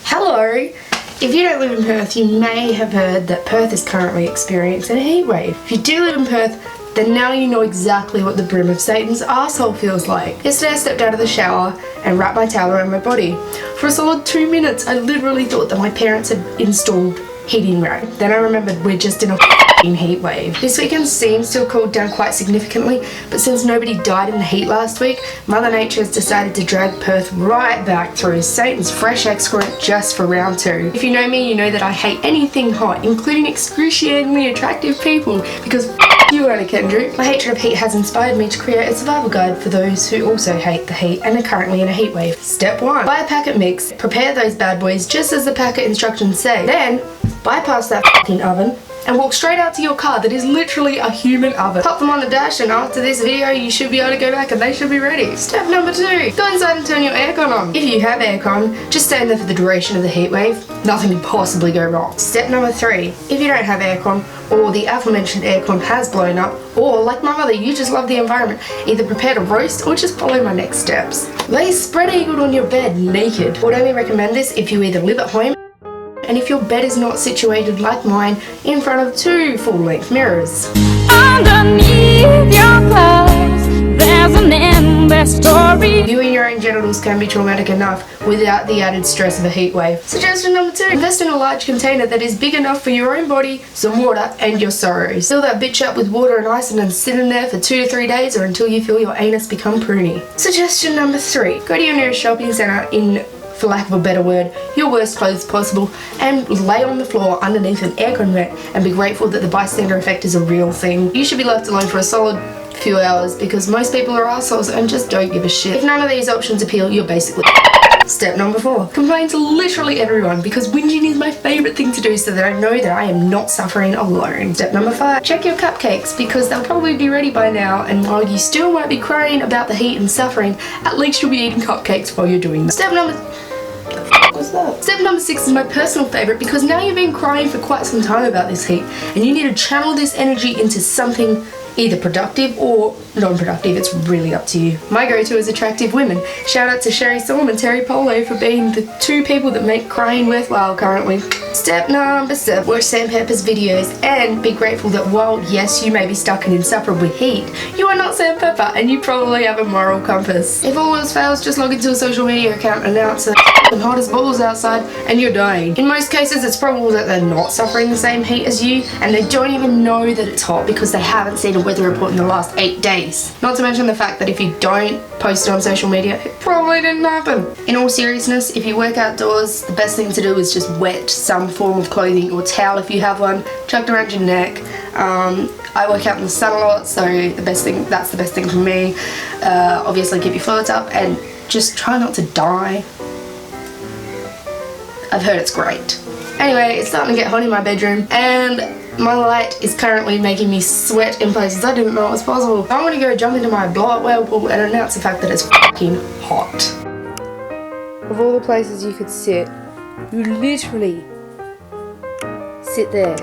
Hello! If you don't live in Perth, you may have heard that Perth is currently experiencing a heatwave. If you do live in Perth, then now you know exactly what the brim of Satan's arsehole feels like. Yesterday I stepped out of the shower and wrapped my towel around my body. For a solid 2 minutes, I literally thought that my parents had installed heating rack. Then I remembered we're just in a heat wave. This weekend seems to have cooled down quite significantly, but since nobody died in the heat last week, Mother Nature has decided to drag Perth right back through Satan's fresh excrement just for round 2. If you know me, you know that I hate anything hot, including excruciatingly attractive people, because you, Anna Kendrick. My hatred of heat has inspired me to create a survival guide for those who also hate the heat and are currently in a heat wave. Step 1. Buy a packet mix. Prepare those bad boys just as the packet instructions say. Then, bypass that f***ing oven and walk straight out to your car that is literally a human oven. Pop them on the dash, and after this video you should be able to go back and they should be ready. Step number 2. Go inside and turn your aircon on. If you have aircon, just stay in there for the duration of the heat wave. Nothing can possibly go wrong. Step number 3. If you don't have aircon, or the aforementioned aircon has blown up, or like my mother, you just love the environment, either prepare to roast or just follow my next steps. Lay spread-eagled on your bed naked. Would only recommend this if you either live at home, and if your bed is not situated like mine in front of 2 full-length mirrors. Underneath your clothes, there's an endless story. Viewing your own genitals can be traumatic enough without the added stress of a heat wave. Suggestion number 2. Invest in a large container that is big enough for your own body, some water, and your sorrows. Fill that bitch up with water and ice and then sit in there for 2 to 3 days or until you feel your anus become pruny. Suggestion number 3. Go to your nearest shopping centre in, for lack of a better word, your worst clothes possible, and lay on the floor underneath an aircon vent and be grateful that the bystander effect is a real thing. You should be left alone for a solid few hours because most people are assholes and just don't give a shit. If none of these options appeal, you're basically Step number 4. Complain to literally everyone because whinging is my favourite thing to do so that I know that I am not suffering alone. Step number 5. Check your cupcakes because they'll probably be ready by now, and while you still might be crying about the heat and suffering, at least you'll be eating cupcakes while you're doing that. Step number 6 is my personal favourite because now you've been crying for quite some time about this heat and you need to channel this energy into something either productive or non-productive. It's really up to you. My go-to is attractive women. Shout out to Sherry Storm and Terry Polo for being the 2 people that make crying worthwhile currently. Step number 7. Watch Sam Pepper's videos and be grateful that while yes you may be stuck in insufferable heat, you are not Sam Pepper and you probably have a moral compass. If all else fails, just log into a social media account and announce that it's hot as balls outside and you're dying. In most cases it's probable that they're not suffering the same heat as you and they don't even know that it's hot because they haven't seen a weather report in the last 8 days. Not to mention the fact that if you don't post it on social media, it probably didn't happen. In all seriousness, if you work outdoors, the best thing to do is just wet some form of clothing or towel if you have one, chucked around your neck. I work out in the sun a lot, so that's the best thing for me. Obviously keep your fluids up and just try not to die. I've heard it's great. Anyway, it's starting to get hot in my bedroom and my light is currently making me sweat in places I didn't know it was possible. I'm gonna go jump into my blow-up whirlpool and announce the fact that it's fucking hot. Of all the places you could sit, you literally sit there